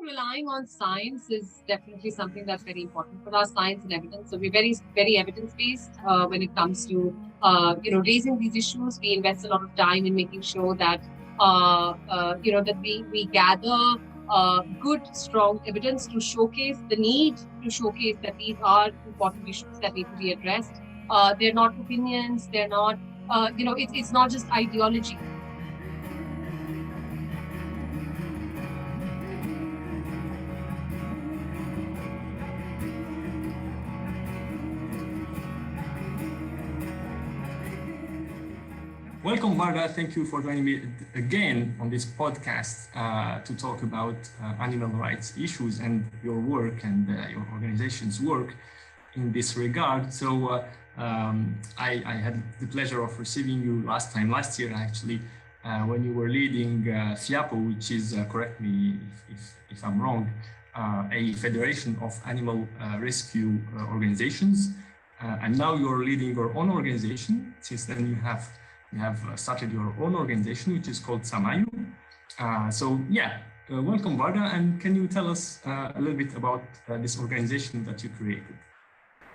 think relying on science is definitely something that's very important for us, science and evidence. So we're very evidence-based when it comes to, raising these issues. We invest a lot of time in making sure that, that we gather good, strong evidence to showcase the need, to showcase that these are important issues that need to be addressed. They're not opinions. They're not, it's not just ideology. Welcome, Varda. Thank you for joining me again on this podcast to talk about animal rights issues and your work and your organization's work in this regard. So I had the pleasure of receiving you last year, actually, when you were leading FIAPO, which is, correct me if I'm wrong, a federation of animal rescue organizations. And now you're leading your own organization. Since then you have started your own organization, which is called Samayu. Welcome, Varda. And can you tell us a little bit about this organization that you created?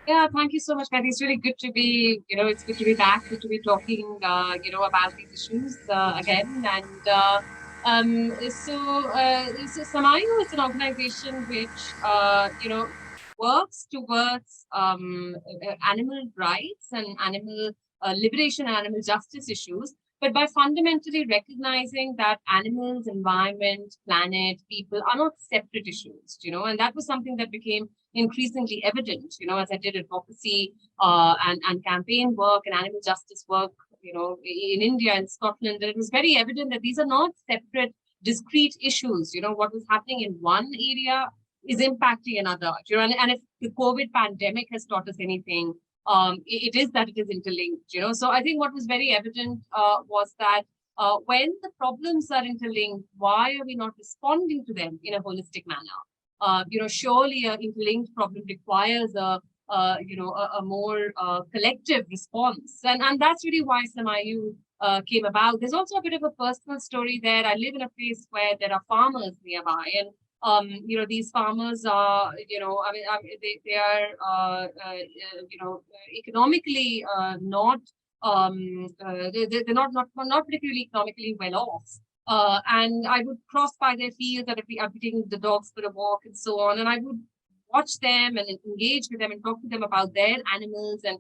Yeah, thank you so much, Kathy. It's really good to be, it's good to be back, good to be talking, about these issues again. And so Samayu is an organization which, works towards animal rights and animal liberation and animal justice issues, but by fundamentally recognizing that animals, environment, planet, people are not separate issues, and that was something that became increasingly evident, as I did advocacy and campaign work and animal justice work, in India and Scotland, that it was very evident that these are not separate, discrete issues. What was happening in one area is impacting another, and if the COVID pandemic has taught us anything, it is that it is interlinked, So I think what was very evident was that when the problems are interlinked, why are we not responding to them in a holistic manner? Surely an interlinked problem requires a more collective response, and that's really why Samayu came about. There's also a bit of a personal story there. I live in a place where there are farmers nearby, and these farmers are, they are, economically not, they're not particularly economically well off. And I would cross by their fields, I'd be taking the dogs for a walk and so on, and I would watch them and engage with them and talk to them about their animals and,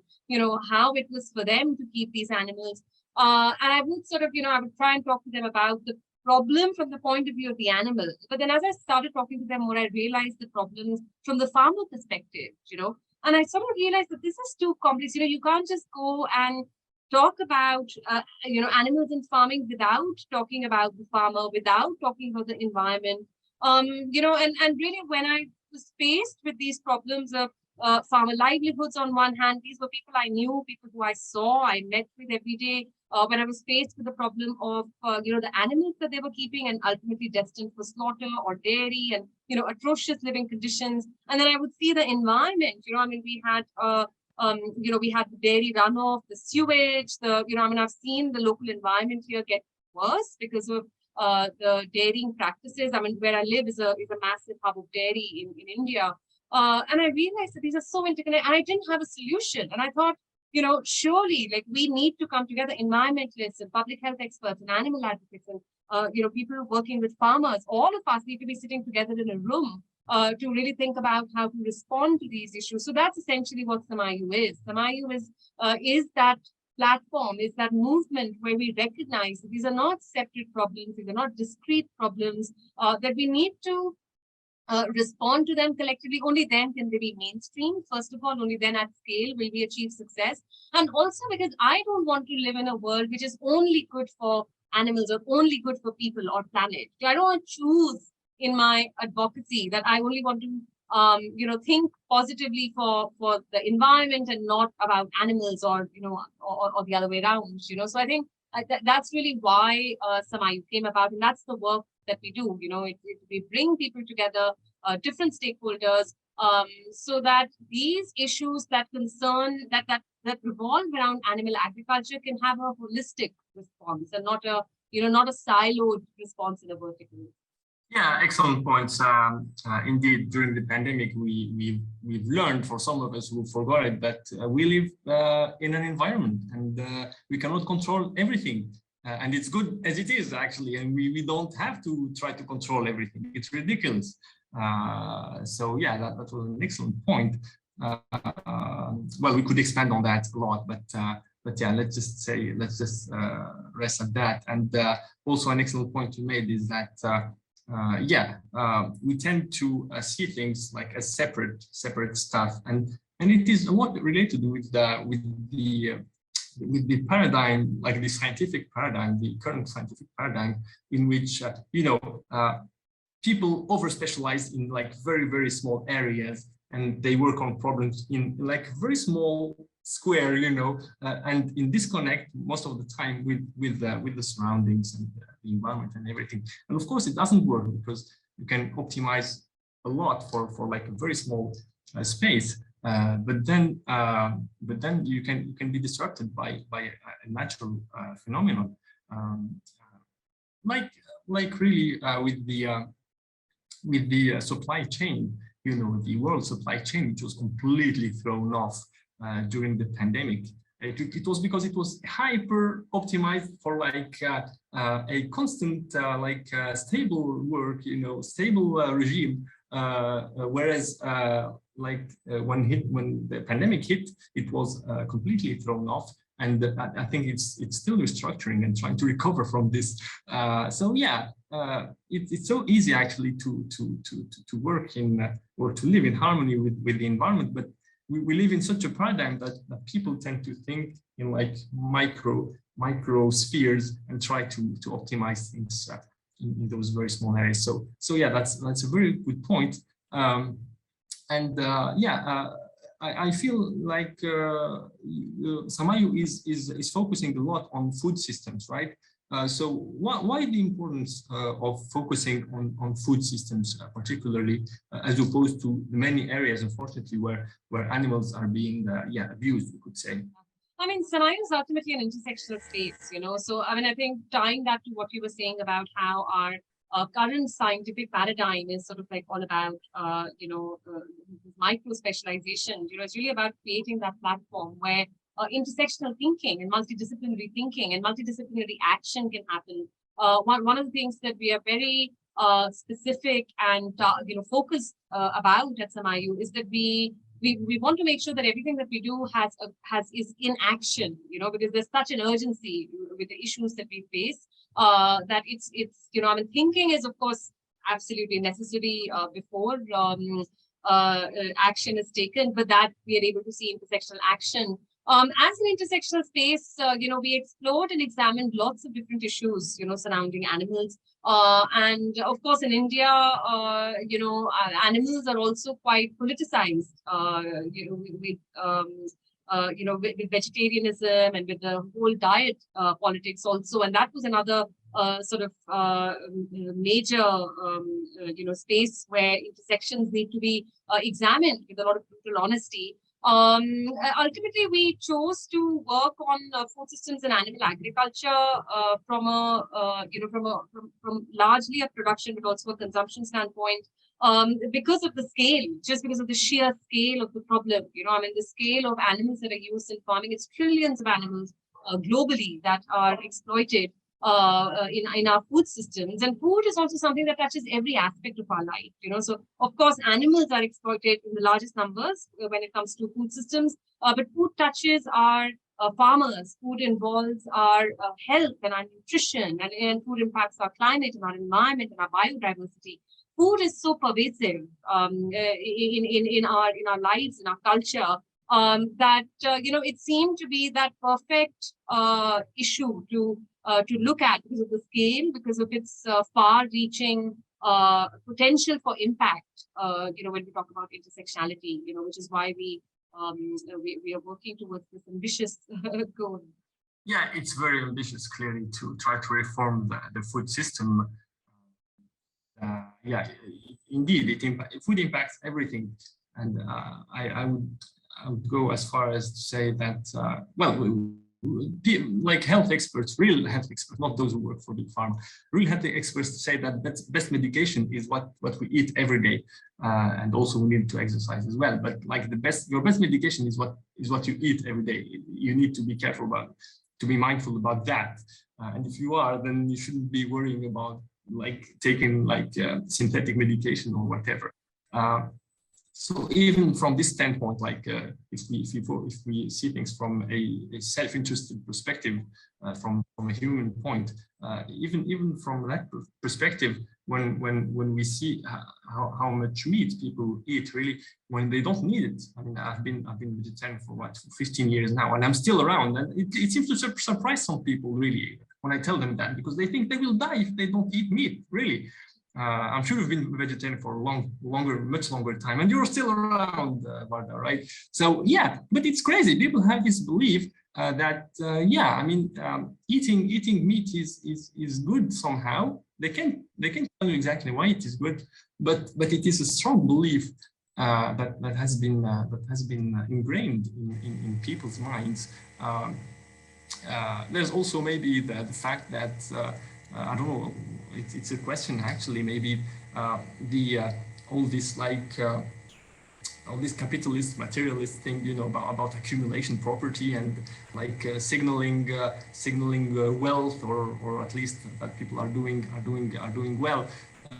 how it was for them to keep these animals. And I would sort of, I would try and talk to them about the problem from the point of view of the animal. But then as I started talking to them more, I realized the problems from the farmer perspective, and I sort of realized that this is too complex. You can't just go and talk about, animals in farming without talking about the farmer, without talking about the environment. And really when I was faced with these problems of farmer livelihoods on one hand, these were people I knew, people who I saw, I met with every day. When I was faced with the problem of, the animals that they were keeping and ultimately destined for slaughter or dairy and, atrocious living conditions. And then I would see the environment, we had, we had the dairy runoff, the sewage, I've seen the local environment here get worse because of the dairying practices. Where I live is a massive hub of dairy in India. And I realized that these are so interconnected, and I didn't have a solution. And I thought, surely, we need to come together, environmentalists and public health experts and animal advocates and, people working with farmers. All of us need to be sitting together in a room to really think about how to respond to these issues. So that's essentially what Samayu is. Samayu is that platform, is that movement where we recognize that these are not separate problems, these are not discrete problems, that we need to respond to them collectively. Only then can they be mainstream. First of all, only then at scale will we achieve success. And also because I don't want to live in a world which is only good for animals or only good for people or planet. I don't want to choose in my advocacy that I only want to think positively for the environment and not about animals or the other way around. So I think that's really why Samayu came about, and that's the work that we do. We bring people together, different stakeholders, so that these issues that concern that revolve around animal agriculture can have a holistic response and not a siloed response in a vertical. Yeah, excellent points. Indeed, during the pandemic, we've learned, for some of us who forgot it, that we live in an environment, and we cannot control everything. And it's good as it is, actually, and we don't have to try to control everything. It's ridiculous. So yeah, that was an excellent point. Well, we could expand on that a lot, but yeah, let's just rest at that. And also, an excellent point you made is that we tend to see things like as separate stuff, and it is a lot related with the paradigm, like the scientific paradigm, the current scientific paradigm, in which people over specialize in like very small areas, and they work on problems in like very small square, and in disconnect most of the time with the surroundings and the environment and everything. And of course, it doesn't work because you can optimize a lot for like a very small space, but then you can be disrupted by a natural phenomenon, like really with the supply chain, the world supply chain, which was completely thrown off during the pandemic. It was because it was hyper optimized for like a constant stable work, stable regime, whereas when the pandemic hit, it was completely thrown off. And I think it's still restructuring and trying to recover from this. So yeah, it's so easy actually to work in or to live in harmony with the environment, but we live in such a paradigm that people tend to think in like micro spheres and try to optimize things in those very small areas. So yeah, that's a very good point. I feel like Samayu is focusing a lot on food systems, right? So why the importance of focusing on food systems, particularly as opposed to the many areas, unfortunately, where animals are being abused, we could say. I mean, Samayu is ultimately an intersectional space, So, I mean, I think tying that to what you were saying about how our current scientific paradigm is sort of like all about, micro specialization, it's really about creating that platform where intersectional thinking and multidisciplinary thinking and multidisciplinary action can happen. One of the things that we are very specific and, focused about at Samayu is that we want to make sure that everything that we do is in action, because there's such an urgency with the issues that we face, that it's I mean, thinking is of course absolutely necessary before action is taken, but that we are able to see intersectional action. As an intersectional space, we explored and examined lots of different issues, surrounding animals. And of course, in India, animals are also quite politicized, with vegetarianism and with the whole diet politics also. And that was another major, space where intersections need to be examined with a lot of brutal honesty. Ultimately, we chose to work on food systems and animal agriculture from largely a production, but also a consumption standpoint. Because of the scale, just because of the sheer scale of the problem, I mean, the scale of animals that are used in farming, it's trillions of animals globally that are exploited in our food systems. And food is also something that touches every aspect of our life, so of course animals are exploited in the largest numbers when it comes to food systems, but food touches our farmers, food involves our health and our nutrition, and food impacts our climate and our environment and our biodiversity. Food is so pervasive in our lives, in our culture, that it seemed to be that perfect issue to look at because of the scale, because of its far-reaching potential for impact. When we talk about intersectionality, which is why we are working towards this ambitious goal. Yeah, it's very ambitious, clearly, to try to reform the food system. Indeed, food impacts everything, and I would go as far as to say that like health experts, real health experts, not those who work for big pharma, real health experts say that best medication is what we eat every day, and also we need to exercise as well. But like your best medication is what you eat every day. You need to be careful about, to be mindful about that. And if you are, then you shouldn't be worrying about like taking like synthetic medication or whatever. So even from this standpoint, like if we see things from a self-interested perspective, from a human point, even from that perspective, when we see how much meat people eat, really, when they don't need it. I mean, I've been vegetarian for what, 15 years now, and I'm still around, and it seems to surprise some people really when I tell them that, because they think they will die if they don't eat meat, really. I'm sure you've been vegetarian for much longer time, and you're still around, Varda, right? So yeah, but it's crazy. People have this belief that yeah, I mean, eating meat is good somehow. They can tell you exactly why it is good, but it is a strong belief that has been ingrained in people's minds. There's also maybe the fact that I don't know. It's a question actually. Maybe all this like all this capitalist materialist thing, you know, about accumulation property and like signaling wealth, or at least that people are doing well.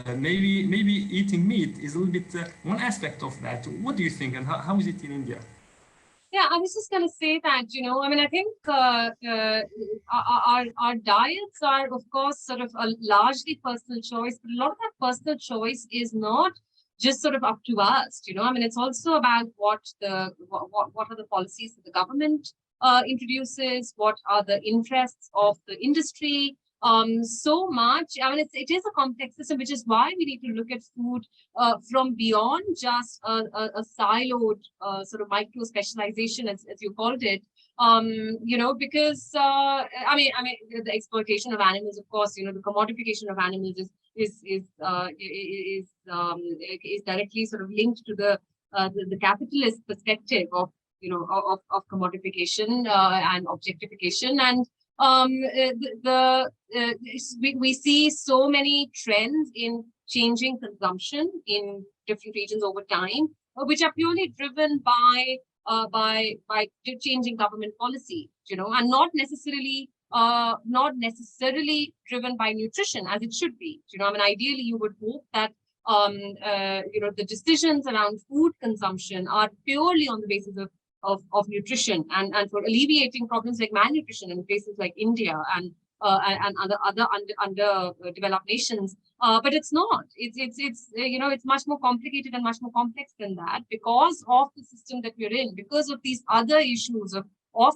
Maybe eating meat is a little bit one aspect of that. What do you think, and how is it in India? Yeah, I was just going to say that, you know, I mean, I think our diets are, of course, sort of a largely personal choice, but a lot of that personal choice is not just sort of up to us, you know. I mean, it's also about what are the policies that the government introduces, what are the interests of the industry. So much. I mean, it is a complex system, which is why we need to look at food from beyond just a siloed sort of micro specialization, as you called it. You know, because I mean, the exploitation of animals, of course, you know, the commodification of animals is directly sort of linked to the capitalist perspective of, you know, of commodification and objectification. And we see so many trends in changing consumption in different regions over time, which are purely driven by changing government policy, you know, and not necessarily driven by nutrition as it should be. You know, I mean, ideally, you would hope that you know, the decisions around food consumption are purely on the basis of nutrition and for alleviating problems like malnutrition in places like India and other underdeveloped nations. But it's not. It's you know, it's much more complicated and much more complex than that, because of the system that we're in, because of these other issues of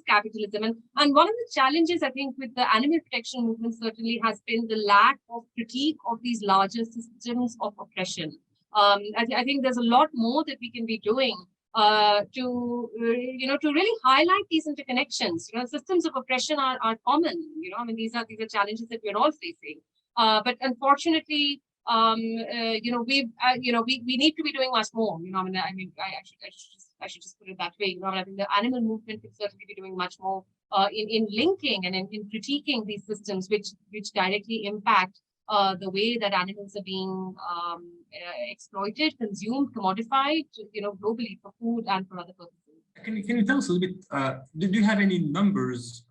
capitalism. And one of the challenges, I think, with the animal protection movement certainly has been the lack of critique of these larger systems of oppression. I think there's a lot more that we can be doing to you know, to really highlight these interconnections. You know, systems of oppression are common. You know, I mean, these are challenges that we're all facing. But unfortunately, you know, we need to be doing much more. You know, I should just put it that way. You know, I think the animal movement could certainly be doing much more in linking and in critiquing these systems, which directly impact the way that animals are being exploited, consumed, commodified, you know, globally for food and for other purposes. Can you tell us a little bit, do you have any numbers,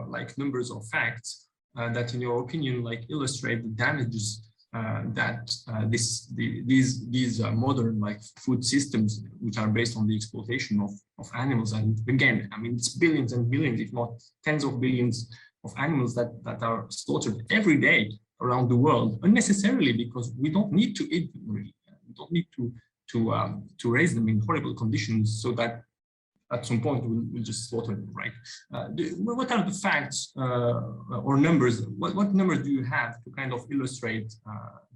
like numbers or facts that in your opinion, like illustrate the damages that these modern like food systems, which are based on the exploitation of animals? And again, I mean, it's billions and billions, if not tens of billions of animals that are slaughtered every day around the world unnecessarily, because we don't need to eat them really. We don't need to raise them in horrible conditions so that at some point we'll just slaughter them, right? What are the facts or numbers? What numbers do you have to kind of illustrate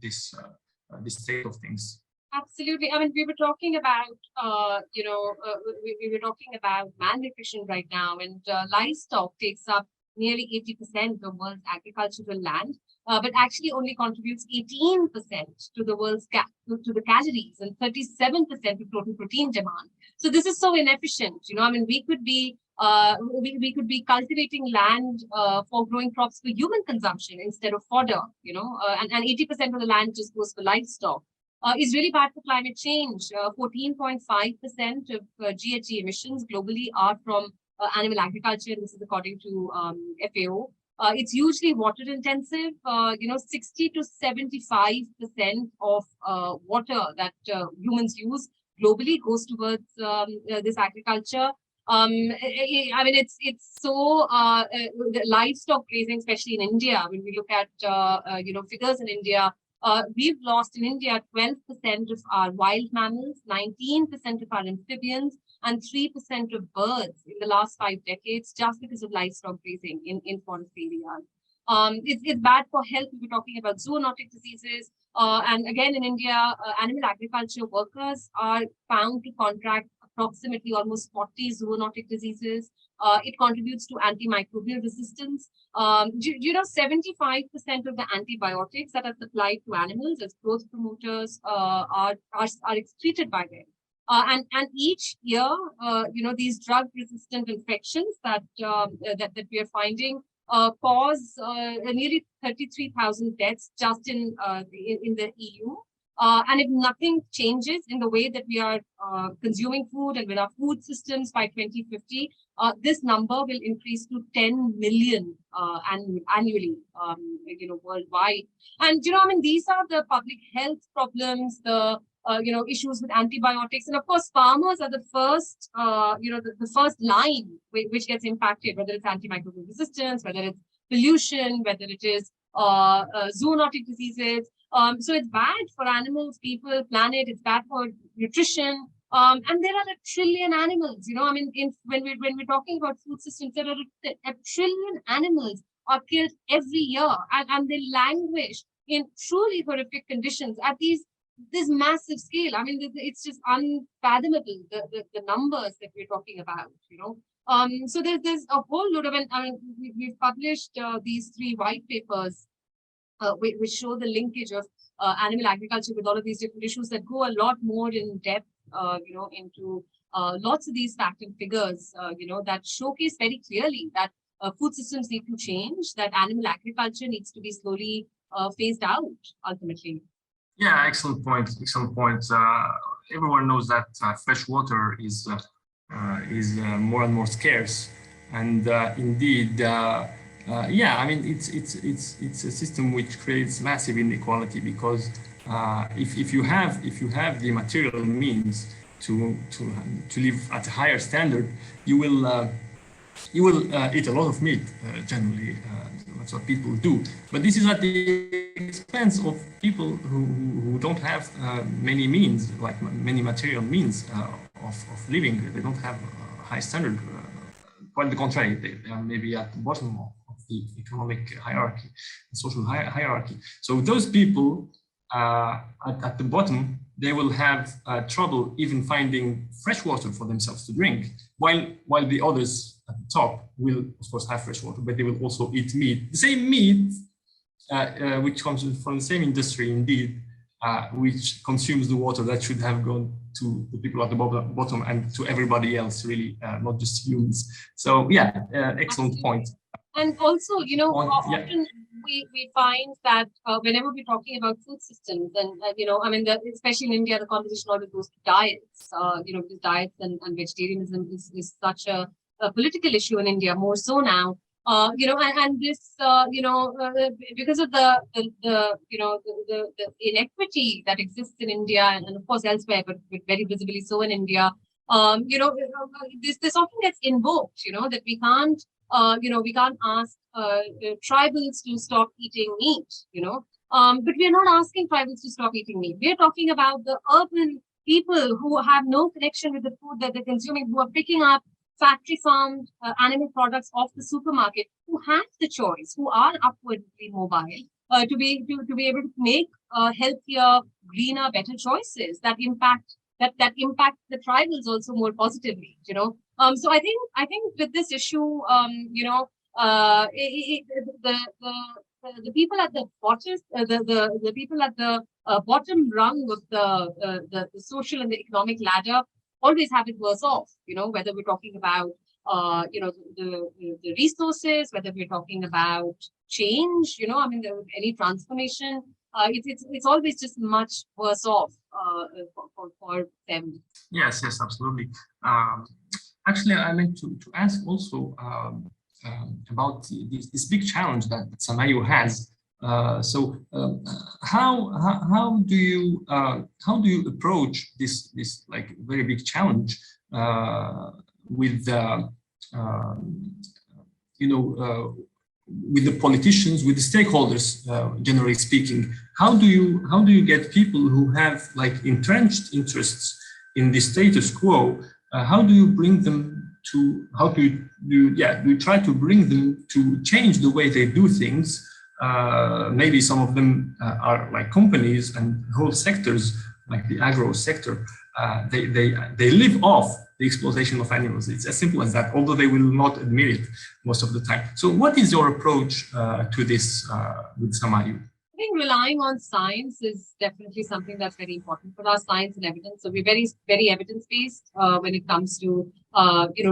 this state of things? Absolutely. I mean, we were talking about, you know, we were talking about malnutrition right now, and livestock takes up nearly 80% of world's agricultural land, but actually only contributes 18% to the world's to the calories and 37% to total protein demand. So this is so inefficient. I mean, we could be cultivating land for growing crops for human consumption instead of fodder. And 80% of the land just goes for livestock. Is really bad for climate change. 14.5% of GHG emissions globally are from animal agriculture, and this is according to FAO. It's hugely water intensive. 60 to 75% of water that humans use globally goes towards this agriculture. I mean, it's so the livestock grazing, especially in India. When we look at figures in India, we've lost in India 12% of our wild mammals, 19% of our amphibians, and 3% of birds in the last 5 decades just because of livestock grazing in forest areas. It's bad for health. We're talking about zoonotic diseases. And again, in India, animal agriculture workers are found to contract approximately almost 40 zoonotic diseases. It contributes to antimicrobial resistance. 75% of the antibiotics that are supplied to animals as growth promoters are excreted by them. And each year, these drug-resistant infections that we are finding cause nearly 33,000 deaths just in the EU. And if nothing changes in the way that we are consuming food and with our food systems by 2050, this number will increase to 10 million annually, worldwide. And, I mean, these are the public health problems, the issues with antibiotics. And of course, farmers are the first, the first line which gets impacted, whether it's antimicrobial resistance, whether it's pollution, whether it is zoonotic diseases. So it's bad for animals, people, planet, it's bad for nutrition. And there are 1 trillion animals, I mean, when we're talking about food systems, there are 1 trillion animals are killed every year, and they languish in truly horrific conditions at this massive scale. I mean, it's just unfathomable, the numbers that we're talking about, So there's a whole load of, we've published these 3 white papers which show the linkage of animal agriculture with all of these different issues that go a lot more in depth, into lots of these fact and figures, that showcase very clearly that food systems need to change, that animal agriculture needs to be slowly phased out, ultimately. Yeah, excellent point. Excellent point. Everyone knows that fresh water is more and more scarce, and indeed, yeah, I mean, it's a system which creates massive inequality, because if you have the material means to live at a higher standard, you will eat a lot of meat generally. That's what people do. But this is at the expense of people who don't have many means, like many material means of living. They don't have a high standard. Quite the contrary, they are maybe at the bottom of the economic hierarchy, the social hierarchy. So those people at the bottom, they will have trouble even finding fresh water for themselves to drink, while the others at the top will, of course, have fresh water, but they will also eat meat. The same meat, which comes from the same industry, indeed, which consumes the water that should have gone to the people at the bottom and to everybody else, really, not just humans. So, yeah, excellent point. And also, often we find that whenever we're talking about food systems, and especially in India, the conversation always goes to diets. Because diets and vegetarianism is such a political issue in India, more so now. And this, because of the inequity that exists in India, and of course elsewhere, but very visibly so in India, this often gets invoked, that we can't ask tribals to stop eating meat, but we're not asking tribals to stop eating meat. We're talking about the urban people who have no connection with the food that they're consuming, who are picking up factory farmed animal products off the supermarket, who have the choice, who are upwardly mobile, to be able to make healthier, greener, better choices that impact the tribals also more positively. So I think with this issue, the the people at the bottom, the people at the bottom rung of the social and the economic ladder always have it worse off. Whether we're talking about the resources, whether we're talking about change, any transformation, it's always just much worse off for them. Yes, absolutely. Actually, I like to ask also about this big challenge that Samayu has. How do you approach this like very big challenge with with the politicians, with the stakeholders, generally speaking? How do you get people who have like entrenched interests in the status quo? How do you bring them to? How do you try to bring them to change the way they do things? Maybe some of them are like companies and whole sectors, like the agro sector. They live off the exploitation of animals. It's as simple as that, although they will not admit it most of the time. So what is your approach to this with Samayu? I think relying on science is definitely something that's very important for us, science and evidence. So we're very, very evidence-based when it comes to,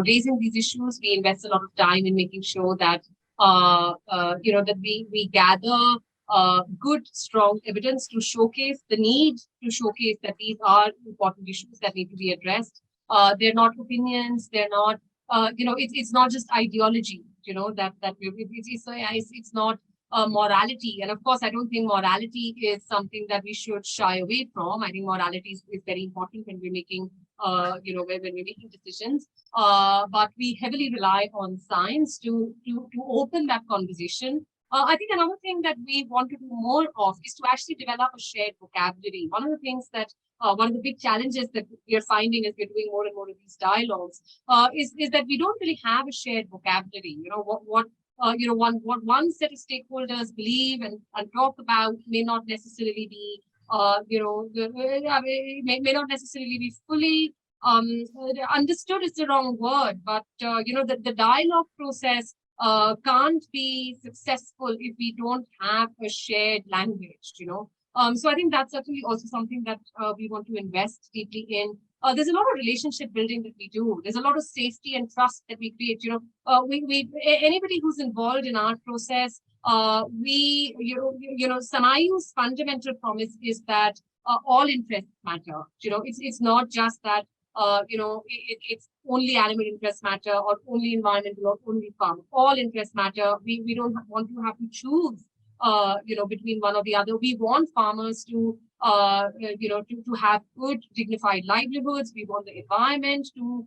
raising these issues. We invest a lot of time in making sure that, that we gather good, strong evidence to showcase the need, to showcase that these are important issues that need to be addressed. They're not opinions. They're not, it's not just ideology. It's not morality. And of course, I don't think morality is something that we should shy away from. I think morality is very important when we're making, when we're making decisions. But we heavily rely on science to open that conversation. I think another thing that we want to do more of is to actually develop a shared vocabulary. One of the things that one of the big challenges that we are finding as we're doing more and more of these dialogues is that we don't really have a shared vocabulary. What one set of stakeholders believe and talk about may not necessarily be, may not necessarily be fully understood is the wrong word, but the dialogue process can't be successful if we don't have a shared language. So I think that's certainly also something that we want to invest deeply in. There's a lot of relationship building that we do. There's a lot of safety and trust that we create. Anybody who's involved in our process, Samayu's fundamental promise is that all interests matter. It's not just that it's only animal interests matter or only environmental or only farm. All interests matter. We don't want to have to choose between one or the other. We want farmers to to have good, dignified livelihoods. We want the environment to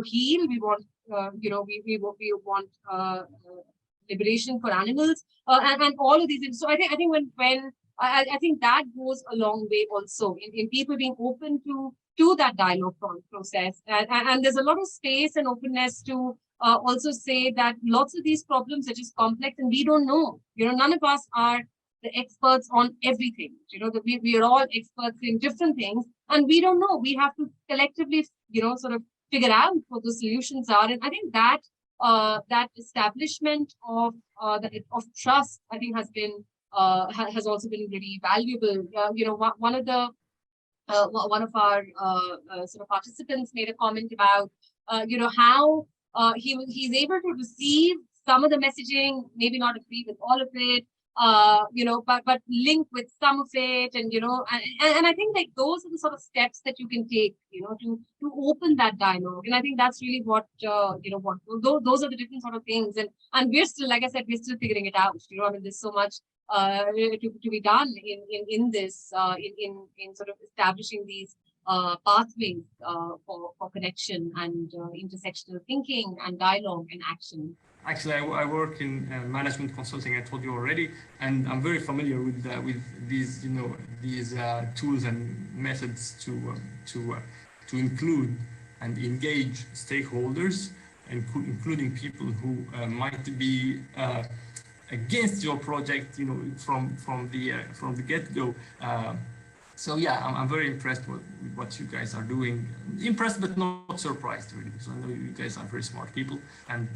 heal. We want, we want liberation for animals and all of these things. So I think when I think that goes a long way also in people being open to that dialogue process. And there's a lot of space and openness to also say that lots of these problems are just complex and we don't know. None of us are the experts on everything. We are all experts in different things and we don't know. We have to collectively, sort of figure out what the solutions are. And I think that that establishment of trust, I think, has also been really valuable. One of our sort of participants made a comment about how he's able to receive some of the messaging, maybe not agree with all of it, but link with some of it, and I think like those are the sort of steps that you can take, to open that dialogue. And I think that's really what those are the different sort of things. And we're still, like I said, we're still figuring it out. There's so much to be done in this in sort of establishing these pathways for connection and intersectional thinking and dialogue and action. Actually, I work in management consulting. I told you already, and I'm very familiar with these these tools and methods to include and engage stakeholders, including people who might be against your project, from the get-go. So yeah, I'm very impressed with what you guys are doing. Impressed, but not surprised, really, because I know you guys are very smart people. And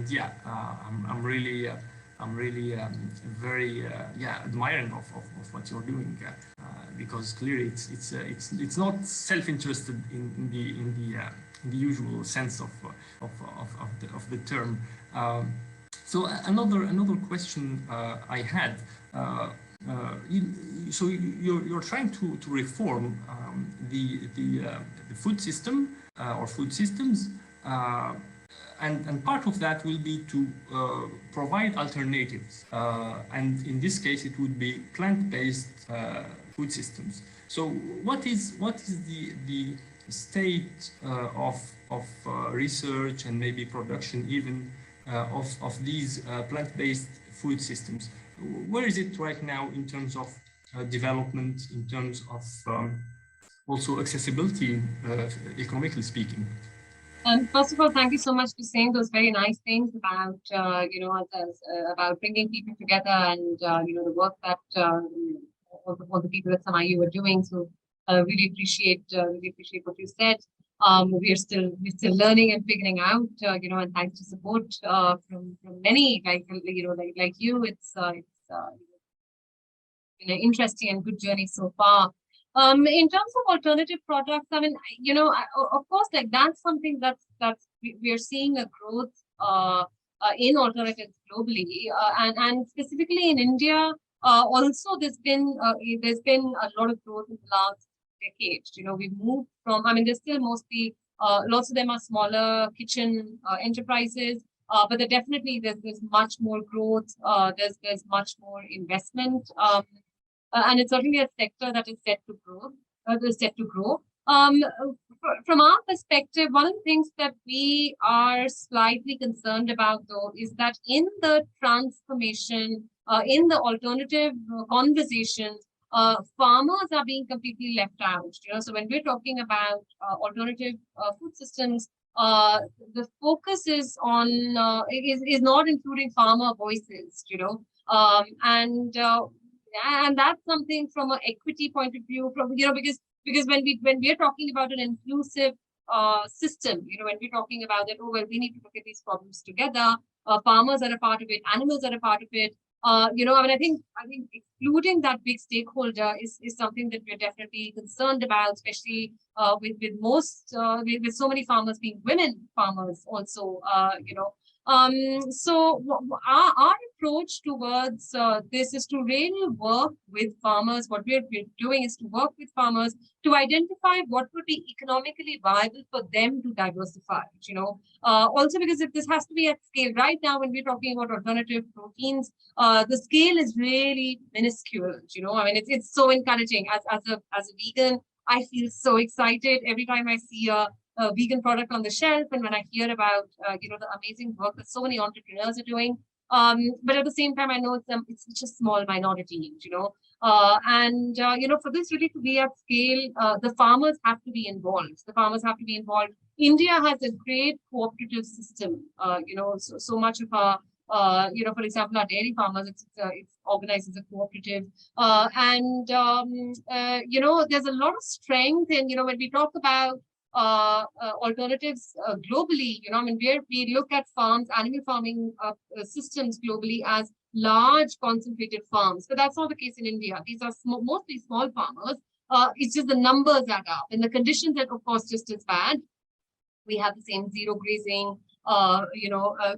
yeah, I'm really I'm really very admiring of what you're doing because clearly it's not self-interested in the usual sense of the term. So another question I had. So you're trying to reform the food system or food systems, and part of that will be to provide alternatives, and in this case it would be plant-based food systems. So what is the state of research and maybe production even of these plant-based food systems? Where is it right now in terms of development, in terms of also accessibility, economically speaking? First of all, thank you so much for saying those very nice things about, about bringing people together and, the work that all the people at Samayu were doing. So really appreciate what you said. We're still learning and figuring out, and thanks to support from many like you. It's been an interesting and good journey so far. In terms of alternative products, I mean, of course, like that's something that's we are seeing a growth in alternatives globally, and specifically in India. Also, there's been a lot of growth in the last decade. We've moved from. I mean, there's still mostly lots of them are smaller kitchen enterprises. But there's much more growth. There's much more investment. And it's certainly a sector that is set to grow. From our perspective, one of the things that we are slightly concerned about, though, is that in the transformation, in the alternative conversations, farmers are being completely left out. So when we're talking about alternative food systems, the focus is on is not including farmer voices. And that's something from an equity point of view, because when we are talking about an inclusive system, when we're talking about that, we need to look at these problems together. Farmers are a part of it, animals are a part of it. I mean, I think excluding that big stakeholder is something that we're definitely concerned about, especially with so many farmers being women farmers also. So our approach towards this is to really work with farmers. What we're doing is to work with farmers to identify what would be economically viable for them to diversify. Also because if this has to be at scale, right now when we're talking about alternative proteins, the scale is really minuscule. I mean, it's so encouraging. As a vegan, I feel so excited every time I see a vegan product on the shelf, and when I hear about the amazing work that so many entrepreneurs are doing. But at the same time, I know it's such a small minority, for this really to be at scale, the farmers have to be involved. India has a great cooperative system. So much of our for example, our dairy farmers, it's organized as a cooperative. There's a lot of strength in, when we talk about alternatives globally, I mean, we look at animal farming systems globally as large concentrated farms, but that's not the case in India. These are mostly small farmers. It's just the numbers add up, and the conditions are, of course, just as bad. We have the same zero grazing,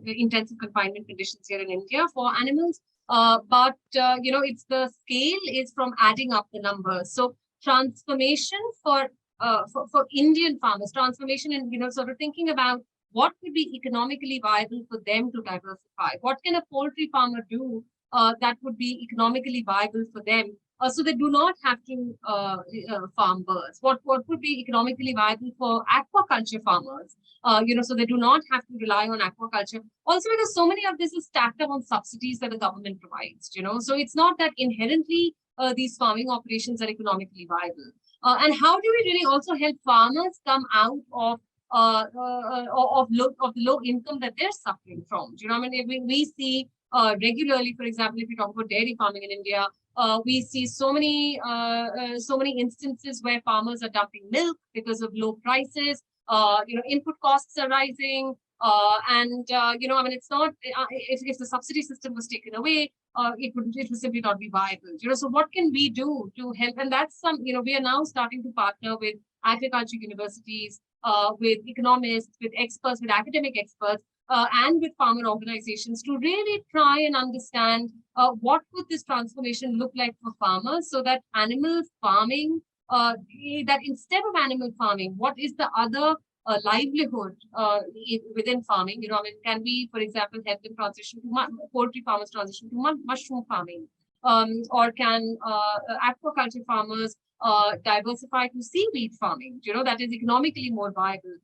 intensive confinement conditions here in India for animals. But it's the scale is from adding up the numbers. So transformation for Indian farmers, transformation in, sort of thinking about what could be economically viable for them to diversify. What can a poultry farmer do that would be economically viable for them? So they do not have to farm birds. What would be economically viable for aquaculture farmers? So they do not have to rely on aquaculture. Also, because so many of this is stacked up on subsidies that the government provides. So it's not that inherently these farming operations are economically viable. And how do we really also help farmers come out of the low income that they're suffering from? I mean, we see regularly, for example, if we talk about dairy farming in India, we see so many instances where farmers are dumping milk because of low prices. Input costs are rising. I mean, it's not, if the subsidy system was taken away, it would simply not be viable. So what can we do to help? And that's we are now starting to partner with agriculture universities, with economists, with experts, with academic experts, and with farmer organizations to really try and understand what would this transformation look like for farmers, so that animal farming, that instead of animal farming, what is the other livelihood within farming? I mean, can we, for example, help them transition to poultry farmers transition to mushroom farming, or can aquaculture farmers diversify to seaweed farming? That is economically more viable.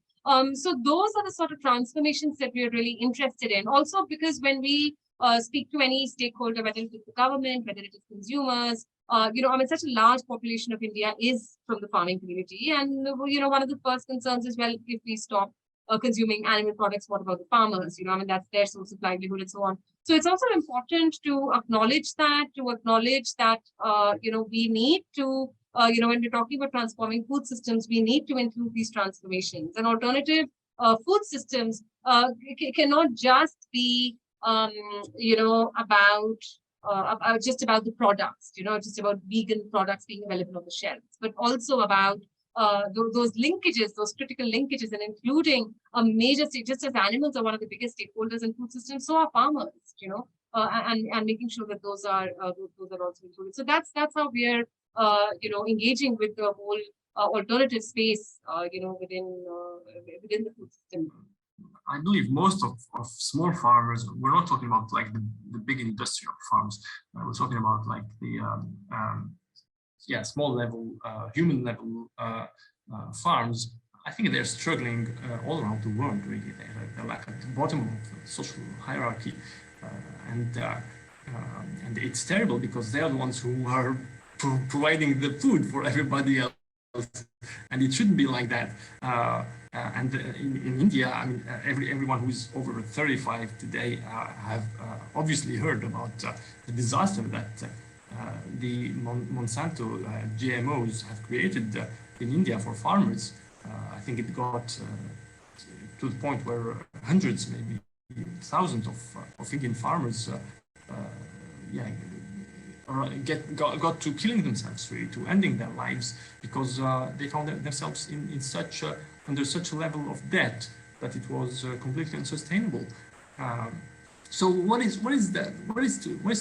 So those are the sort of transformations that we are really interested in. Also, because when we speak to any stakeholder, whether it is the government, whether it is consumers, I mean, such a large population of India is from the farming community. And, one of the first concerns is, well, if we stop consuming animal products, what about the farmers? I mean, that's their source of livelihood and so on. So it's also important to acknowledge that, we need to, when we're talking about transforming food systems, we need to include these transformations. And alternative food systems cannot just be, just about the products, just about vegan products being available on the shelves, but also about those linkages, those critical linkages, and including a major, just as animals are one of the biggest stakeholders in food systems, so are farmers, and making sure that those are also included. So that's how we are, engaging with the whole alternative space, within the food system. I believe most of small farmers, we're not talking about like the big industrial farms. We're talking about like the small level, human level farms. I think they're struggling all around the world. Really, they're like at the bottom of the social hierarchy, and it's terrible because they're the ones who are providing the food for everybody else. And it shouldn't be like that. In India, I mean, everyone who's over 35 today have obviously heard about the disaster that the Monsanto GMOs have created in India for farmers. I think it got to the point where hundreds, maybe thousands of Indian farmers got to killing themselves, really, to ending their lives, because they found themselves in such under such a level of debt that it was completely unsustainable. So what is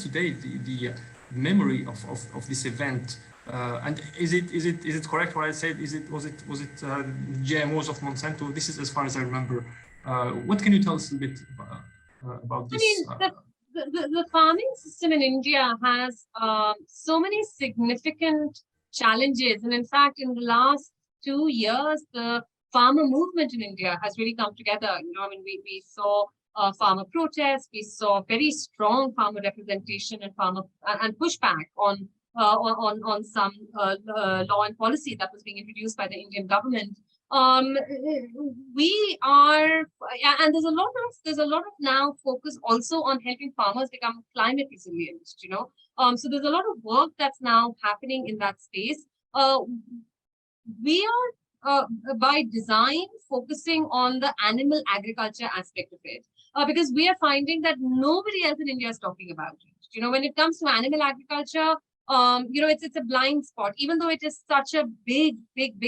today the memory of this event? And is it correct what I said? Was it GMOs of Monsanto? This is as far as I remember. What can you tell us a bit about this? I mean, the farming system in India has so many significant challenges. And in fact, in the last 2 years, the farmer movement in India has really come together. I mean, we saw farmer protests, we saw very strong farmer representation and pushback on some law and policy that was being introduced by the Indian government. We are, and there's a lot of now focus also on helping farmers become climate resilient, so there's a lot of work that's now happening in that space. We are by design focusing on the animal agriculture aspect of it, because we are finding that nobody else in India is talking about it. When it comes to animal agriculture, it's a blind spot, even though it is such a big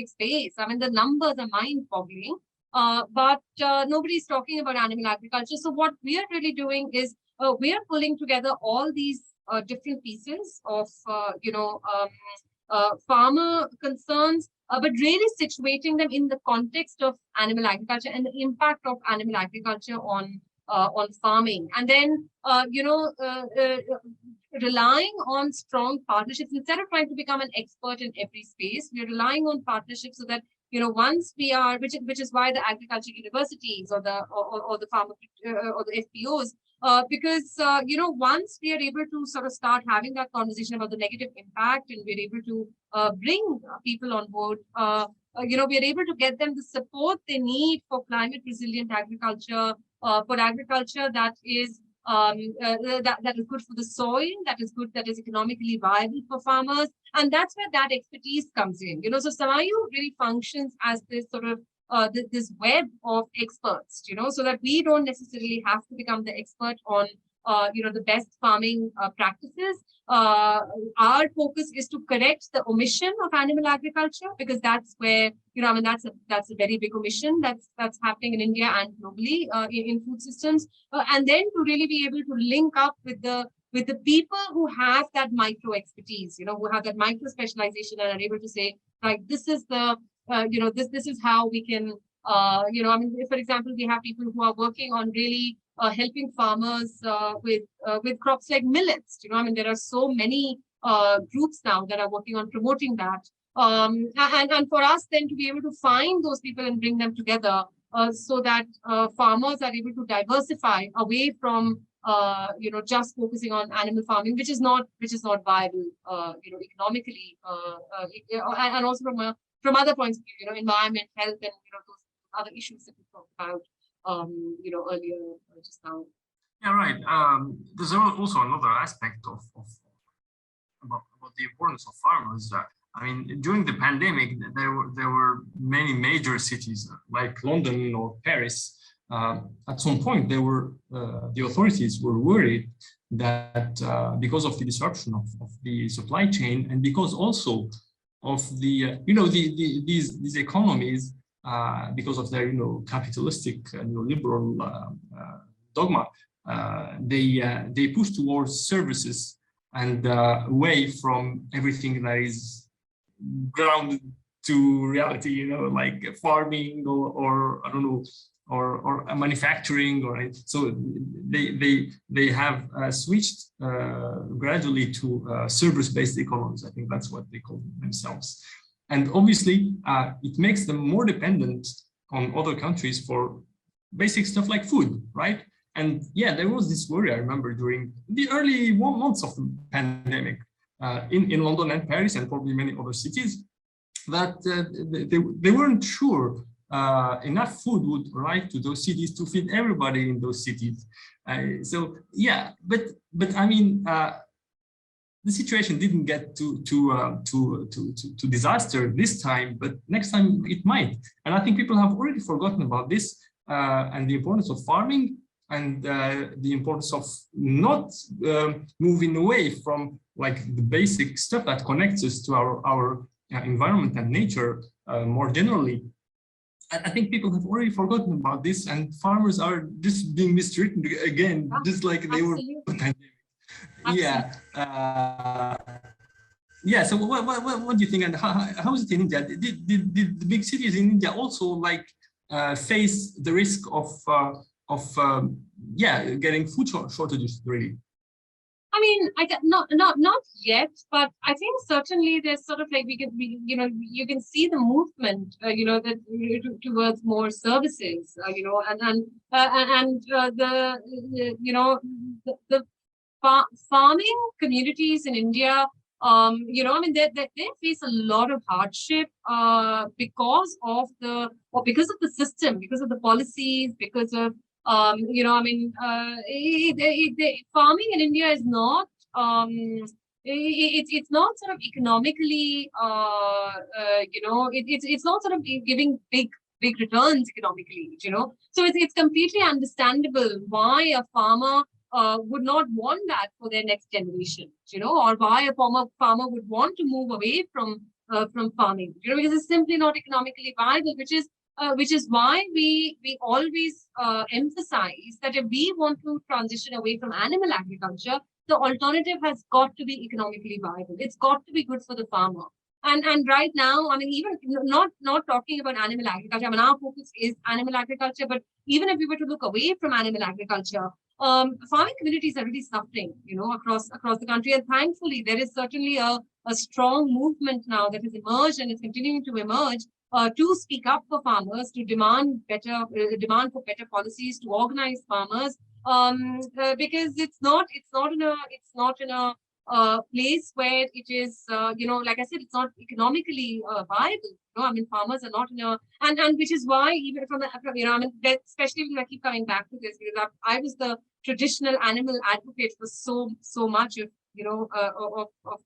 space. I mean, the numbers are mind-boggling, but nobody's talking about animal agriculture. So what we are really doing is we are pulling together all these different pieces of, farmer concerns, but really situating them in the context of animal agriculture and the impact of animal agriculture on farming, and then relying on strong partnerships. Instead of trying to become an expert in every space, we are relying on partnerships so that once we are, which is why the agriculture universities or the farmer or the FPOs, because once we are able to sort of start having that conversation about the negative impact, and we're able to bring people on board, we are able to get them the support they need for climate resilient agriculture, for agriculture that is that is good for the soil, that is economically viable for farmers, and that's where that expertise comes in. So Samayu really functions as this sort of this web of experts, so that we don't necessarily have to become the expert on the best farming practices. Our focus is to correct the omission of animal agriculture, because that's where, that's a very big omission that's happening in India and globally in food systems. And then to really be able to link up with the people who have that micro expertise, who have that micro specialization and are able to say, like, this is the, this is how we can, for example, we have people who are working on really helping farmers with crops like millets. There are so many groups now that are working on promoting that. And for us then to be able to find those people and bring them together so that farmers are able to diversify away from just focusing on animal farming, which is not viable, economically, and also from other points of view, environment, health, and those other issues that we talked about earlier just now. Yeah, right. There's also another aspect of about the importance of farmers. During the pandemic, there were many major cities like London or Paris. At some point, the authorities were worried that because of the disruption of the supply chain, and because also of the these economies, because of their capitalistic liberal dogma, they push towards services and away from everything that is grounded to reality, like farming or I don't know, or manufacturing, so they have switched gradually to service-based economies. I think that's what they call themselves. And obviously, it makes them more dependent on other countries for basic stuff like food, right? And yeah, there was this worry, I remember, during the early months of the pandemic in London and Paris and probably many other cities, that they weren't sure enough food would arrive to those cities to feed everybody in those cities. So yeah, but the situation didn't get to disaster this time, but next time it might. And I think people have already forgotten about this and the importance of farming, and the importance of not moving away from like the basic stuff that connects us to our environment and nature more generally. I think people have already forgotten about this, and farmers are just being mistreated again, just like they were. Yeah. Yeah. So what do you think, and how is it in India? Did the big cities in India also like face the risk of getting food shortages, really? Not yet, but I think certainly there's sort of like you can see the movement, that towards more services, the farming communities in India, they face a lot of hardship because of the system, because of the policies, because of farming in India is not it's not sort of economically it's not sort of giving big returns economically, so it's completely understandable why a farmer would not want that for their next generation, or why a farmer would want to move away from farming, because it's simply not economically viable, which is why we always emphasize that if we want to transition away from animal agriculture, the alternative has got to be economically viable. It's got to be good for the farmer. And right now, even not talking about animal agriculture, our focus is animal agriculture, but even if we were to look away from animal agriculture, farming communities are really suffering, across the country. And thankfully, there is certainly a strong movement now that has emerged and is continuing to emerge to speak up for farmers, to demand for better policies, to organize farmers, because it's not in a place where it is, like I said, it's not economically viable. Farmers are not in a, and which is why even especially when I keep coming back to this, because I was the traditional animal advocate for so much of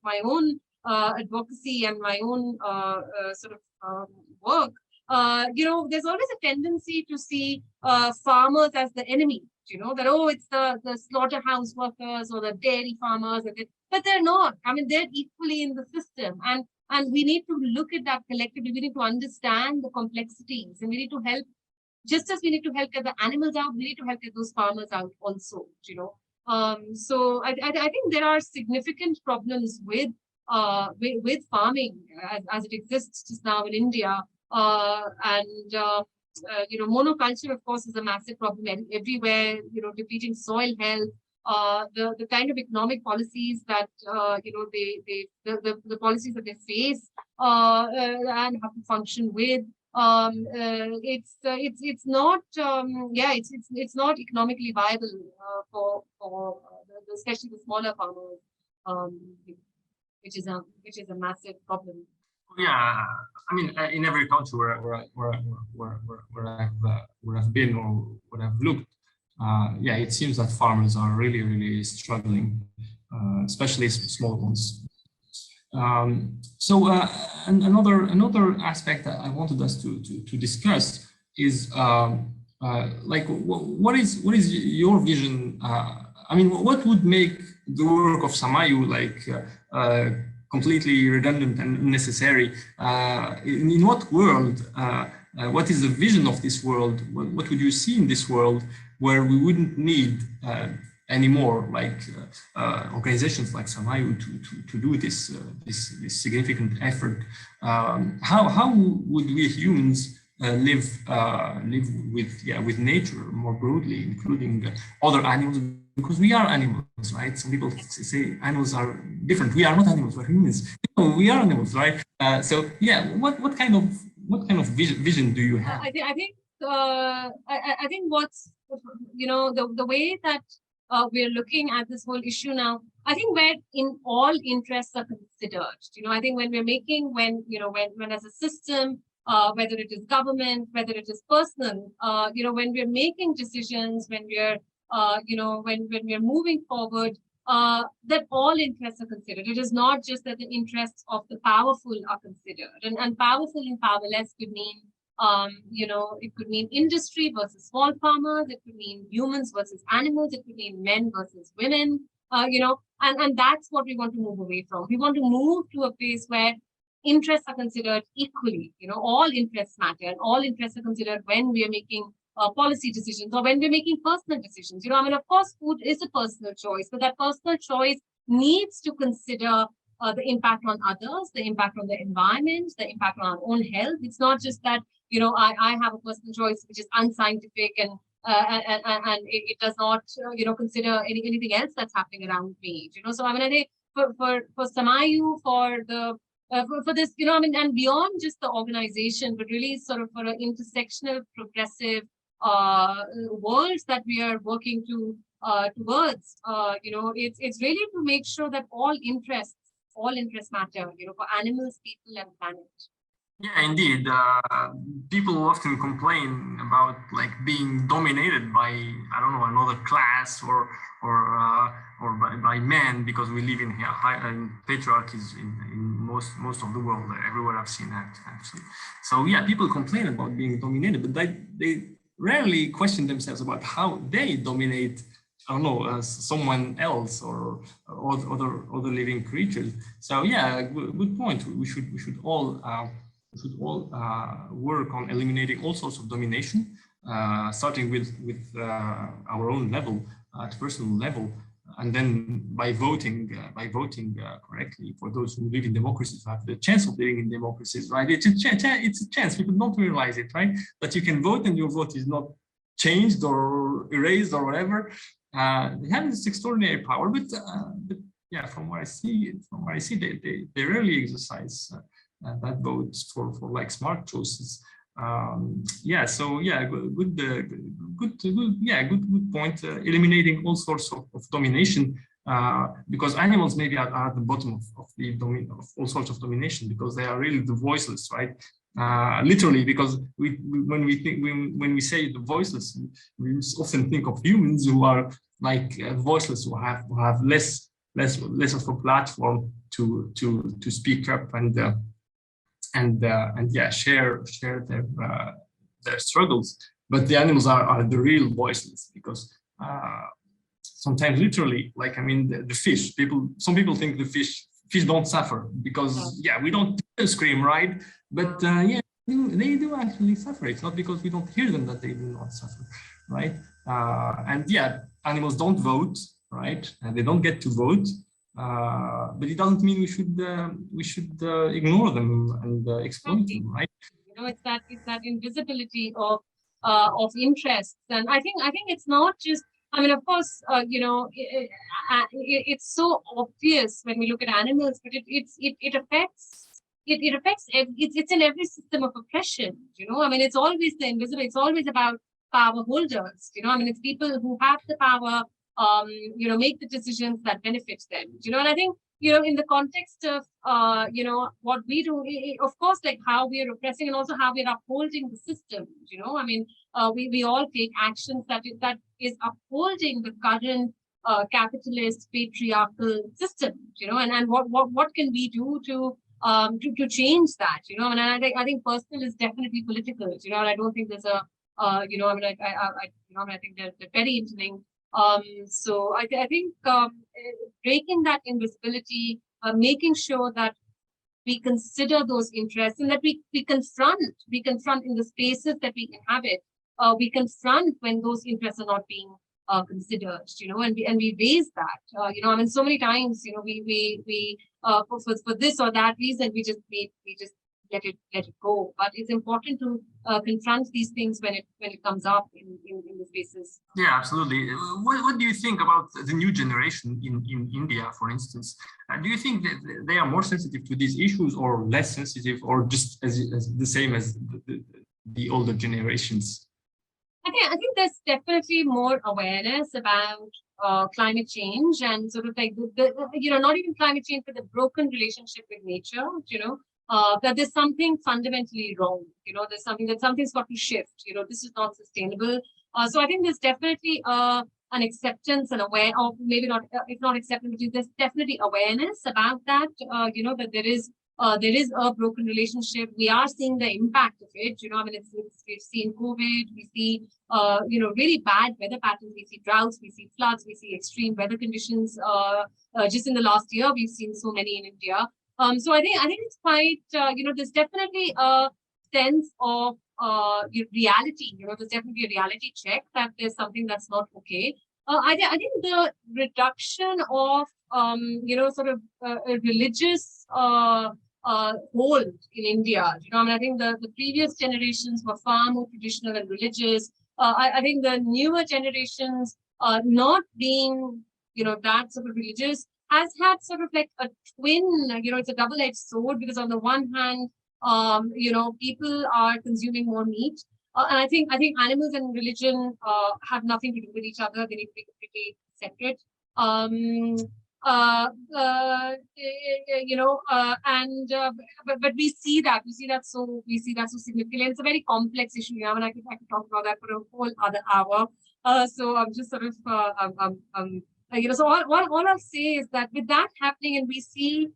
my own advocacy and my own work. there's always a tendency to see farmers as the enemy. That, oh, it's the slaughterhouse workers or the dairy farmers, but they're not. I mean, they're equally in the system, and we need to look at that collectively. We need to understand the complexities, and we need to help. Just as we need to help get the animals out, we need to help get those farmers out also. So I think there are significant problems with farming as it exists just now in India, monoculture, of course, is a massive problem everywhere. Depleting soil health, the kind of economic policies that the policies that they face and have to function with. It's not it's not economically viable for especially the smaller farmers, which is a massive problem. Yeah, I mean, in every country where I've been or where I've looked, it seems that farmers are really struggling, especially small ones. And another aspect that I wanted us to discuss is what is your vision? I mean, what would make the work of Samayu completely redundant and unnecessary? In what world? What is the vision of this world? What would you see in this world where we wouldn't need anymore organizations like Samayu to do this significant effort? How would we humans live with nature more broadly, including other animals? Because we are animals, right? Some people say animals are different. We are not animals, we're humans. No, we are animals, right? What kind of vision do you have? I think what's the way that we're looking at this whole issue now, I think where in all interests are considered. I think when when as a system, whether it is government, whether it is personal, when we're making decisions, when we're when we're moving forward, that all interests are considered. It is not just that the interests of the powerful are considered, and powerful and powerless could mean it could mean industry versus small farmers. It could mean humans versus animals. It could mean men versus women. And that's what we want to move away from. We want to move to a place where interests are considered equally. All interests matter, and all interests are considered when we are making policy decisions or when we're making personal decisions. Of course, food is a personal choice, but that personal choice needs to consider the impact on others, the impact on the environment, the impact on our own health. It's not just that I have a personal choice which is unscientific and it does not consider anything else that's happening around me. So I think for Samayu, for this, and beyond just the organization, but really sort of for an intersectional, progressive worlds that we are working towards. It's really to make sure that all interests matter. For animals, people, and planet. Yeah, indeed. People often complain about being dominated by, I don't know, another class or by men, because we live in patriarchies in most of the world. Everywhere I've seen that, actually. So yeah, people complain about being dominated, but they rarely question themselves about how they dominate, I don't know, someone else or other living creatures. So yeah, good point. We should all work on eliminating all sorts of domination, starting with our own level, at personal level, and then by voting correctly for those who live in democracies, who have the chance of living in democracies, right? It's a chance. People don't realize it, right? That you can vote and your vote is not changed or erased or whatever. They have this extraordinary power, but yeah, from what I see, they rarely exercise that votes for smart choices. Good point. Eliminating all sorts of domination, because animals maybe are at the bottom of all sorts of domination, because they are really the voiceless, right? Literally, because when we say the voiceless, we often think of humans who are voiceless, who have less of a platform to speak up and yeah, share their struggles. But the animals are the real voiceless, because sometimes literally, like, I mean, the fish, some people think the fish don't suffer because yeah, we don't scream, right? But yeah, they do actually suffer. It's not because we don't hear them that they do not suffer, right? And yeah, animals don't vote, right? And they don't get to vote. But it doesn't mean we should ignore them and exploit them, right? You know, it's that invisibility of interests, and I think it's not just. I mean, of course, you know, it's so obvious when we look at animals, but it affects. It affects. It's in every system of oppression. You know, I mean, it's always the invisible. It's always about power holders. You know, I mean, it's people who have the power. You know, make the decisions that benefit them. You know, and I think, you know, in the context of you know, what we do, of course, like how we are oppressing and also how we are upholding the system. You know, I mean, we all take actions that is upholding the current capitalist patriarchal system. You know, and what can we do to change that? You know, and I think personal is definitely political. You know, and I don't think there's a you know, I mean, I you know, I think they're very interlinked. So I think breaking that invisibility, making sure that we consider those interests and that we confront in the spaces that we inhabit. We confront when those interests are not being considered, you know, and we raise that. You know, I mean, so many times, you know, we for this or that reason, we just let it go. But it's important to confront these things when it comes up in the spaces. Yeah, absolutely. What do you think about the new generation in India, for instance? Do you think that they are more sensitive to these issues, or less sensitive, or just as the same as the older generations? I think there's definitely more awareness about climate change, and sort of like the you know, not even climate change, but the broken relationship with nature. You know, that there's something fundamentally wrong. You know, there's something's got to shift. You know, this is not sustainable. So I think there's definitely an acceptance and aware, or maybe not, if not acceptance, but there's definitely awareness about that. You know, that there is a broken relationship. We are seeing the impact of it. You know, I mean, we've seen COVID. We see you know, really bad weather patterns. We see droughts. We see floods. We see extreme weather conditions. Just in the last year, we've seen so many in India. So I think it's quite, you know, there's definitely a sense of reality. You know, there's definitely a reality check that there's something that's not okay. I think the reduction of you know, sort of a religious hold in India. You know, I mean, I think the previous generations were far more traditional and religious. I think the newer generations, not being, you know, that sort of religious, has had sort of like a twin, you know, it's a double-edged sword, because on the one hand, you know, people are consuming more meat. And I think animals and religion have nothing to do with each other. They need to be completely separate. You know, and but we see that so significantly. And it's a very complex issue. Yeah, I mean, I could talk about that for a whole other hour. So I'm just sort of you know, so all I'll say is that with that happening, and we see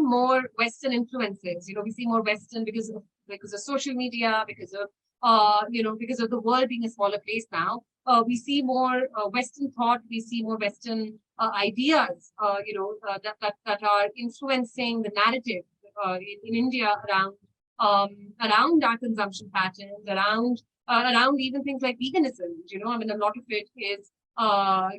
more Western influences. You know, we see more Western because of social media, because of you know, because of the world being a smaller place now. We see more Western thought. We see more Western ideas. You know, that are influencing the narrative in India around our consumption patterns, around even things like veganism. You know, I mean, a lot of it is.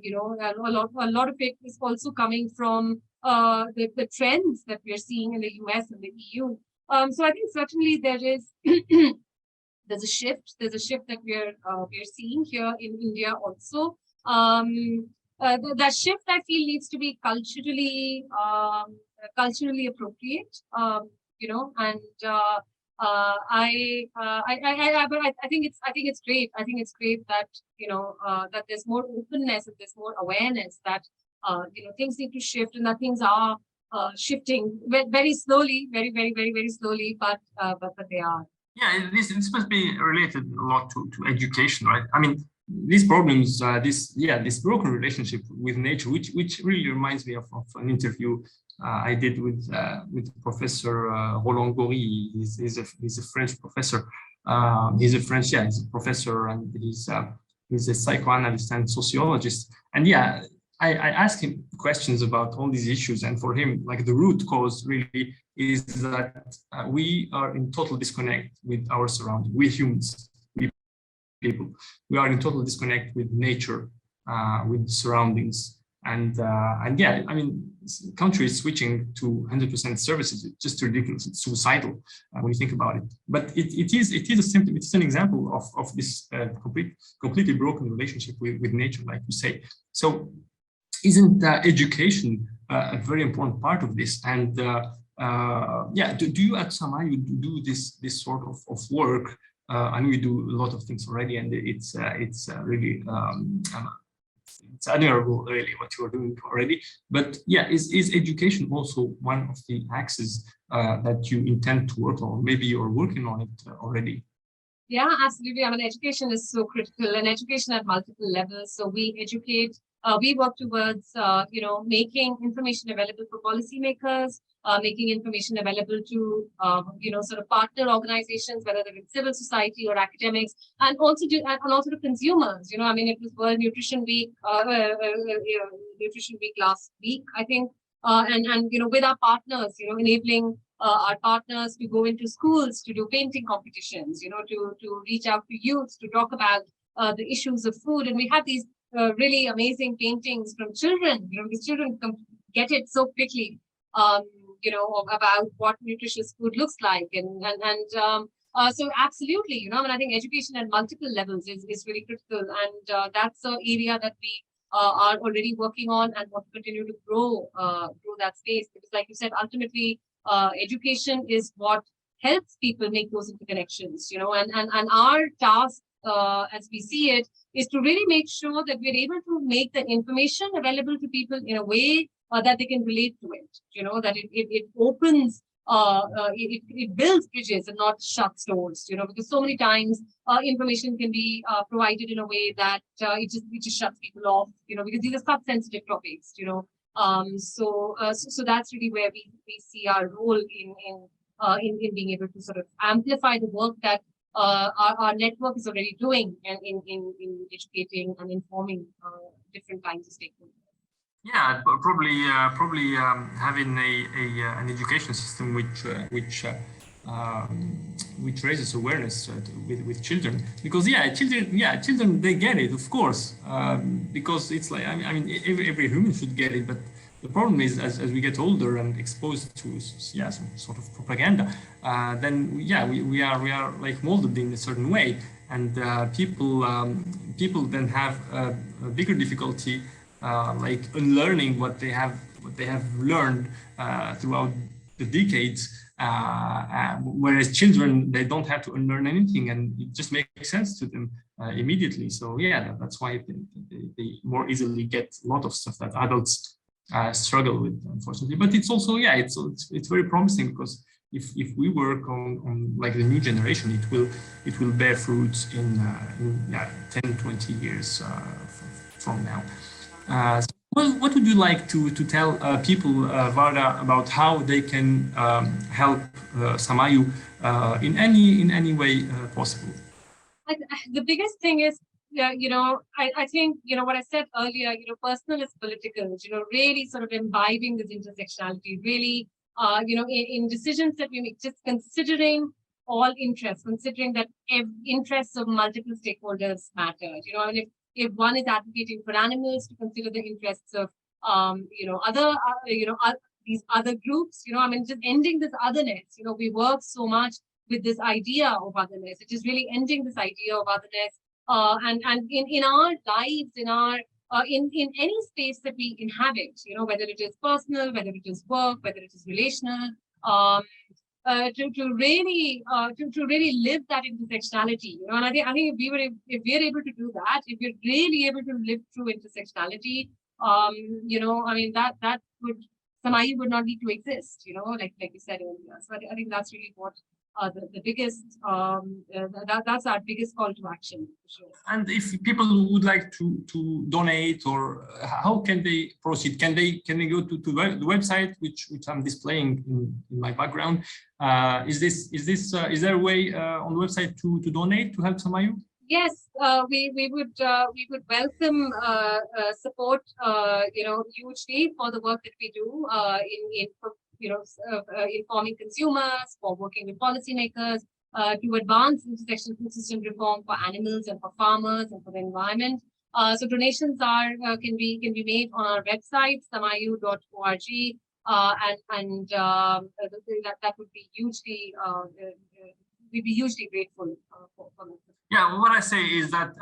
You know, a lot of it is also coming from the trends that we're seeing in the US and the EU. So I think certainly there is there's a shift. There's a shift that we're seeing here in India also. That shift, I feel, needs to be culturally appropriate. You know, and I think it's great. I think it's great that, you know, that there's more openness and there's more awareness that you know, things need to shift, and that things are shifting very slowly, very slowly, but they are. Yeah, this must be related a lot to education, right? I mean, these problems, this broken relationship with nature, which really reminds me of an interview I did with Professor Roland Gori. He's a French professor. He's a professor, and he's a psychoanalyst and sociologist. And yeah, I asked him questions about all these issues, and for him, like the root cause really is that we are in total disconnect with our surroundings. We humans, we people, we are in total disconnect with nature, with surroundings. And yeah, I mean, countries switching to 100% services, it's just ridiculous. It's suicidal when you think about it. But it is an example of this completely broken relationship with nature, like you say. So, isn't education a very important part of this? And yeah, do you at Samayu do this sort of work? I know you do a lot of things already, and it's really it's admirable, really, what you are doing already. But yeah, is education also one of the axes that you intend to work on? Maybe you're working on it already. Yeah, absolutely. I mean, education is so critical, and education at multiple levels. So we educate, we work towards, making information available for policymakers, making information available to, sort of partner organizations, whether they're in civil society or academics, and also to consumers. I mean, it was World Nutrition Week, Nutrition Week last week, I think, and with our partners, enabling our partners to go into schools to do painting competitions, to reach out to youth to talk about the issues of food. And we have these really amazing paintings from children, because children get it so quickly, about what nutritious food looks like. So absolutely, and I think education at multiple levels is really critical. And that's an area that we are already working on and want to continue to grow that space. Because like you said, ultimately, education is what helps people make those interconnections, and our task, as we see it, is to really make sure that we're able to make the information available to people in a way that they can relate to it, that it opens, it builds bridges and not shuts doors, because so many times information can be provided in a way that it just shuts people off, because these are such sensitive topics, so that's really where we see our role in being able to sort of amplify the work that our network is already doing, and in educating and informing different kinds of stakeholders. Yeah, probably having an education system which raises awareness with children, because children they get it, of course, because it's like, I mean every human should get it, but the problem is as we get older and exposed to some sort of propaganda, then we are like molded in a certain way, and people then have a bigger difficulty like unlearning what they have learned throughout the decades, whereas children, they don't have to unlearn anything, and it just makes sense to them immediately. So yeah, that's why they more easily get a lot of stuff that adults struggle with, unfortunately. But it's also it's very promising, because if we work on like the new generation, it will bear fruits in 10, 20 years from now. What would you like to tell people, Varda, about how they can help Samayu in any way possible? The biggest thing is, I think, what I said earlier, personal is political, really sort of imbibing this intersectionality, really, in decisions that we make, just considering all interests, considering that interests of multiple stakeholders matter. I mean, if one is advocating for animals, to consider the interests of, these other groups, I mean, just ending this otherness. We work so much with this idea of otherness. It is really ending this idea of otherness, and in our lives, in our in any space that we inhabit, whether it is personal, whether it is work, whether it is relational, to really live that intersectionality, and I think if we are able to do that, if we're really able to live through intersectionality, I mean that would, Samayu would not need to exist, like you said earlier. So I think that's really what the biggest, that's our biggest call to action. For sure. And if people would like to donate, or how can they proceed? Can they go to the website which I'm displaying in my background? Is there a way on the website to donate to help Samayu? Yes, we would welcome support, hugely for the work that we do in informing consumers, for working with policymakers, to advance intersectional food system reform for animals and for farmers and for the environment. So donations can be made on our website samayu.org, and that would be hugely we'd be hugely grateful for that. Yeah, what I say is that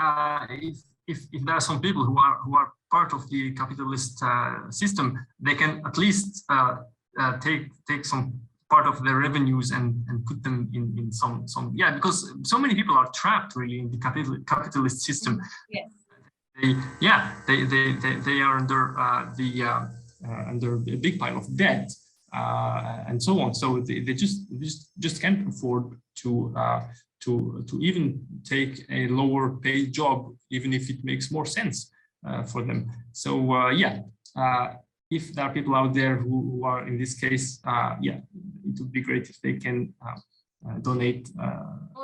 if there are some people who are part of the capitalist system, they can at least take some part of their revenues and put them in some because so many people are trapped really in the capitalist system. Yes. They are under a big pile of debt and so on. So they just can't afford to even take a lower paid job, even if it makes more sense for them. So if there are people out there who are in this case, it would be great if they can donate.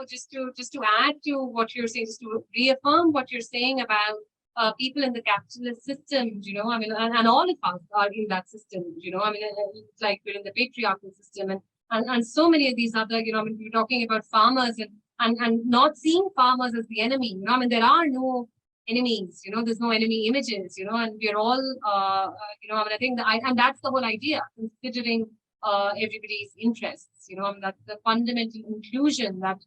Just to add to what you're saying, just to reaffirm what you're saying about people in the capitalist system, and all of us are in that system, it's like we're in the patriarchal system, and so many of these other, we're talking about farmers and not seeing farmers as the enemy. There are no enemies, there's no enemy images, and we're all, I think and that's the whole idea, considering everybody's interests, that's the fundamental inclusion that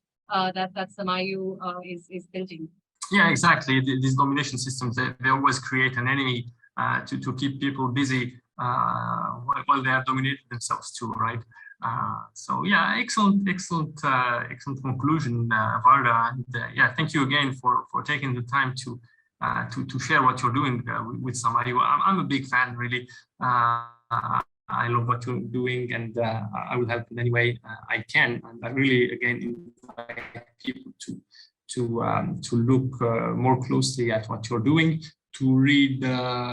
Samayu is building. Yeah, exactly. These domination systems, they always create an enemy to keep people busy while they are dominating themselves too, right? So yeah, excellent conclusion, Varda. And thank you again for taking the time to share what you're doing with Samayu. I'm a big fan, really. I love what you're doing, and I will help in any way I can. And I really, again, invite people to look more closely at what you're doing, to read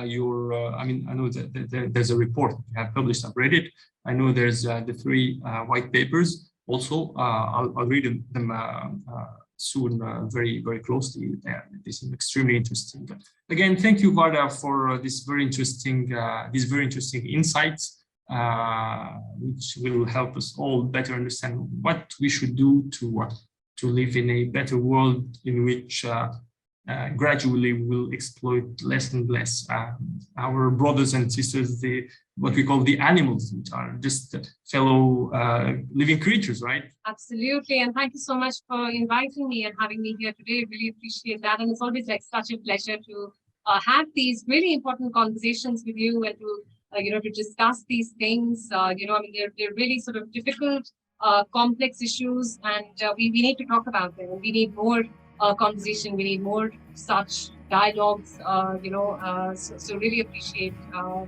your. I know that there's a report you have published. I've read it. I know there's the 3 white papers. Also, I'll read them soon, very very closely. This is extremely interesting. Again, thank you, Varda, for these very interesting insights, which will help us all better understand what we should do to live in a better world in which gradually we'll exploit less and less our brothers and sisters, what we call the animals, which are just fellow living creatures, right? Absolutely, and thank you so much for inviting me and having me here today. Really appreciate that, and it's always like such a pleasure to have these really important conversations with you and to discuss these things. They're really sort of difficult, complex issues, and we need to talk about them. We need more conversation. We need more such dialogues. So really appreciate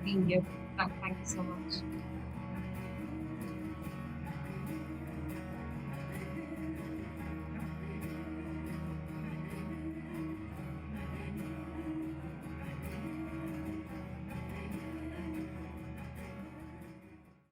being here. Thank you so much.